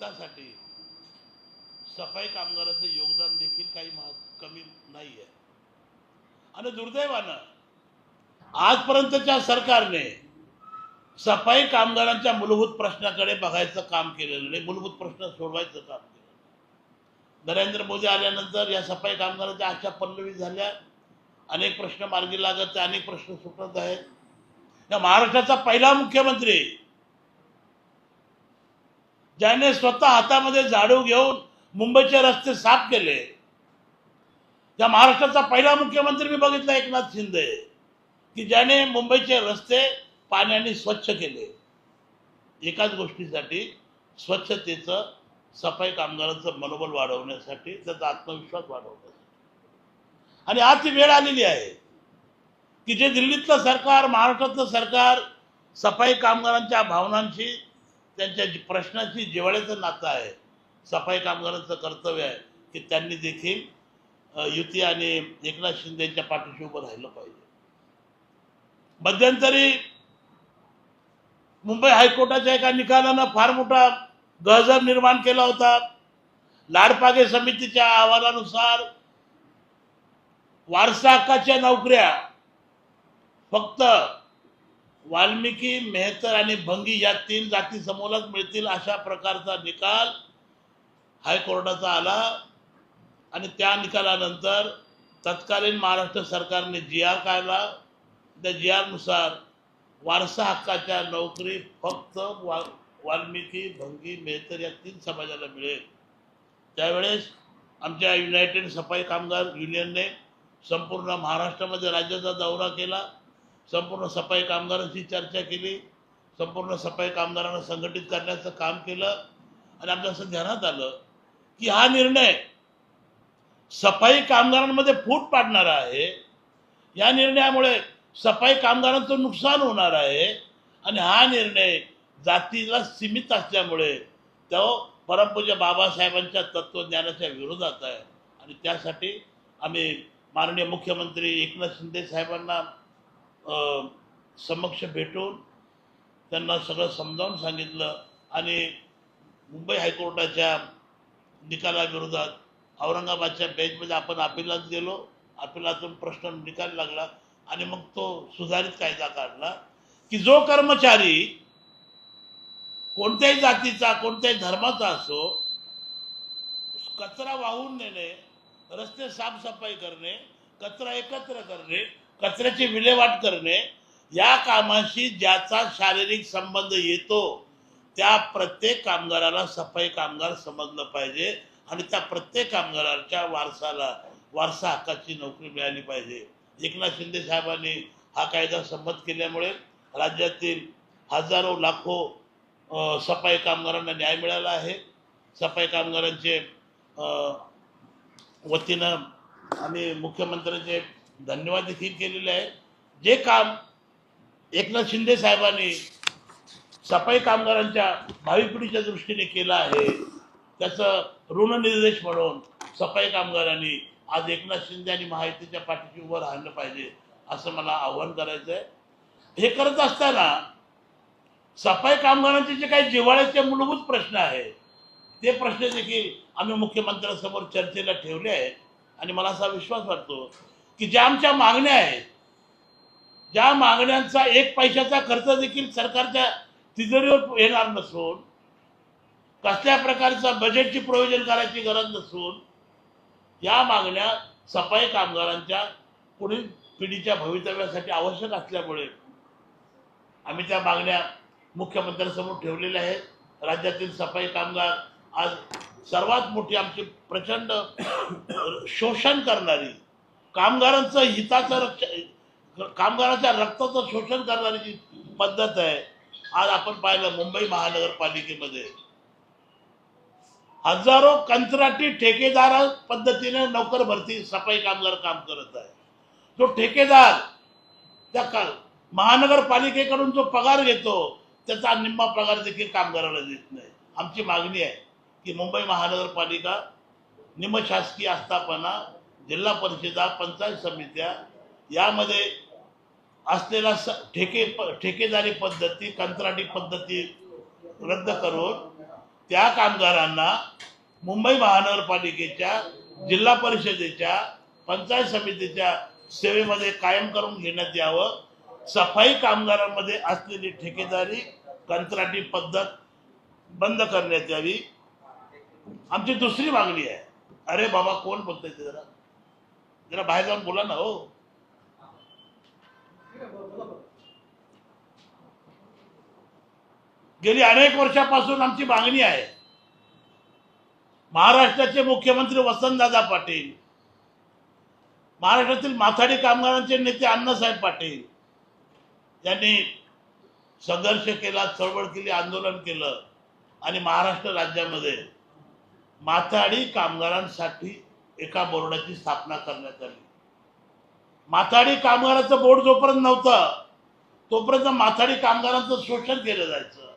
हितासाठी सफाई कामगारांचं योगदान देखील काही कमी नाही आहे। आणि दुर्दैवानं आजपर्यंतच्या सरकारने सफाई कामगारांच्या मूलभूत प्रश्नाकडे बघायचं काम केलेलं नाही, मूलभूत प्रश्न सोडवायचं काम केलं। नरेंद्र मोदी आल्यानंतर या सफाई कामगारांच्या आशा पल्लवी झाल्या, अनेक प्रश्न मार्गी लागत, अनेक प्रश्न सुटत आहेत। या महाराष्ट्राचा पहिला मुख्यमंत्री ज्याने स्वतः हातामध्ये झाडू घेऊन मुंबईचे रस्ते साफ केले, या महाराष्ट्राचा पहिला मुख्यमंत्री मी बघितला एकनाथ शिंदे, की ज्याने मुंबईचे रस्ते पाण्याने स्वच्छ केले। एकाच गोष्टीसाठी, स्वच्छतेचं, सफाई कामगारांचं मनोबल वाढवण्यासाठी, त्याचा आत्मविश्वास वाढवण्यासाठी। आणि आज ती वेळ आलेली आहे की जे दिल्लीतलं सरकार, महाराष्ट्रातलं सरकार सफाई कामगारांच्या भावनांशी, त्यांच्या प्रश्नांशी जिव्हाळ्याचं नातं आहे। सफाई कामगारांचं कर्तव्य आहे की त्यांनी देखील युती आणि एकनाथ शिंदेच्या पाठीशी उभं राहिलं पाहिजे। मध्यंतरी मुंबई हायकोर्टाच्या एका निकालानं फार मोठा गजर निर्माण केला होता। लाडपागे समितीच्या अहवालानुसार वारसा हक्काच्या नोकऱ्या फक्त वाल्मिकी, मेहतर आणि भंगी या 3 जाती समूहालाच मिळतील, अशा प्रकारचा निकाल हायकोर्टाचा आला। आणि त्या निकालानंतर तत्कालीन महाराष्ट्र सरकारने GR काढला। त्या GR नुसार वारसा हक्काच्या नोकरी फक्त वाल्मिकी, भंगी, मेहतर या 3 समाजाला मिळेल। त्यावेळेस आमच्या युनायटेड सफाई कामगार युनियनने संपूर्ण महाराष्ट्रामध्ये राज्याचा दौरा केला, संपूर्ण सफाई कामगारांशी चर्चा केली, संपूर्ण सफाई कामगारांना संघटित करण्याचं काम केलं। आणि आमच्या असं ध्यानात आलं की हा निर्णय सफाई कामगारांमध्ये फूट पाडणारा आहे। या निर्णयामुळे सफाई कामगारांचं नुकसान होणार आहे आणि हा निर्णय जातीला सीमित असल्यामुळे तो परमपूज्य बाबासाहेबांच्या तत्वज्ञानाच्या विरोधात आहे। आणि त्यासाठी आम्ही माननीय मुख्यमंत्री एकनाथ शिंदे साहेबांना समक्ष भेटून त्यांना सगळं समजावून सांगितलं। आणि मुंबई हायकोर्टाच्या निकालाविरोधात औरंगाबादच्या बेंचमध्ये आपण अपिलात गेलो, अपिलातून प्रश्न निकाल लागला आणि मग तो सुधारित कायदा काढला की जो कर्मचारी कोणत्याही जातीचा, कोणत्याही धर्माचा असो, कचरा वाहून नेणे, रस्ते साफसफाई करणे, कचरा एकत्र करणे, कचऱ्याची विल्हेवाट करणे, या कामाशी ज्याचा शारीरिक संबंध येतो त्या प्रत्येक कामगाराला सफाई कामगार समजलं पाहिजे आणि त्या प्रत्येक कामगाराच्या वारसा हक्काची नोकरी मिळाली पाहिजे। एकनाथ शिंदे साहेबांनी हा कायदा संमत केल्यामुळे राज्यातील हजारो लाखो सफाई कामगारांना न्याय मिळाला आहे। सफाई कामगारांचे वतीनं आम्ही मुख्यमंत्र्यांचे धन्यवाद देखील केलेले आहे। जे काम एकनाथ शिंदे साहेबांनी सफाई कामगारांच्या भावी पिढीच्या दृष्टीने केलं आहे, त्याचं ऋणनिर्देश म्हणून सफाई कामगारांनी आज एकनाथ शिंदे आणि महायुतीच्या पाठीशी उभं राहिलं पाहिजे, असं मला आव्हान करायचं आहे। हे करत असताना सफाई कामगारांचे जे काही जिव्हाळ्याचे मूलभूत प्रश्न आहेत, ते प्रश्न देखील आम्ही मुख्यमंत्र्यांसमोर चर्चेला ठेवले आहेत। आणि मला असा विश्वास वाटतो की ज्या आमच्या मागण्या आहेत, ज्या मागण्यांचा 1 पैशाचा खर्च देखील सरकारच्या तिजोरीवर येणार नसून, कसल्या प्रकारचं बजेटची प्रोव्हिजन करायची गरज नसून, या मागण्या सफाई कामगारांच्या पुढील पिढीच्या भवितव्यासाठी आवश्यक असल्यामुळे आम्ही त्या मागण्या मुख्यमंत्र्यांसमोर ठेवलेल्या आहेत। राज्यातील सफाई कामगार आज सर्वात मोठी आमची प्रचंड शोषण करणारी, कामगारांचं हिताचं कामगारांच्या रक्ताचं शोषण करणारी जी पद्धत आहे, आज आपण पाहिलं मुंबई महानगरपालिकेमध्ये हजारो कंत्राटी ठेकेदार पद्धतीने नोकर भरती सफाई कामगार काम करत आहे। जो ठेकेदार त्या महानगरपालिकेकडून जो पगार घेतो त्याचा निम्मा पगार देखील कामगाराला देत नाही। आमची मागणी आहे की मुंबई महानगरपालिका, निमशासकीय आस्थापना, जिल्हा परिषदा, पंचायत समित्या यामध्ये असलेला ठेकेदारी पद्धती, कंत्राटी पद्धती रद्द करून त्या कामगारांना मुंबई महानगरपालिकेच्या, जिल्हा परिषदेच्या, पंचायत समितीच्या सेवेमध्ये कायम करून घेण्यात यावं. सफाई कामगारांमध्ये असलेली ठेकेदारी, कंत्राटी पद्धत बंद करण्यात यावी. आमची दुसरी मागणी आहे. अरे बाबा, कोण बोलतंय ते जरा जरा बाहेर जाऊन बोला ना हो. गेली अनेक वर्षापासून आमची मागणी आहे. महाराष्ट्राचे मुख्यमंत्री वसंतदादा पाटील, महाराष्ट्रातील माथाडी कामगारांचे नेते अण्णासाहेब पाटील यांनी संघर्ष केला, चळवळ केली, आंदोलन केलं आणि महाराष्ट्र राज्यामध्ये माथाडी कामगारांसाठी एका बोर्डाची स्थापना करण्यात आली. माथाडी कामगाराचं बोर्ड जोपर्यंत नव्हतं तोपर्यंत माथाडी कामगारांचं शोषण केलं जायचं.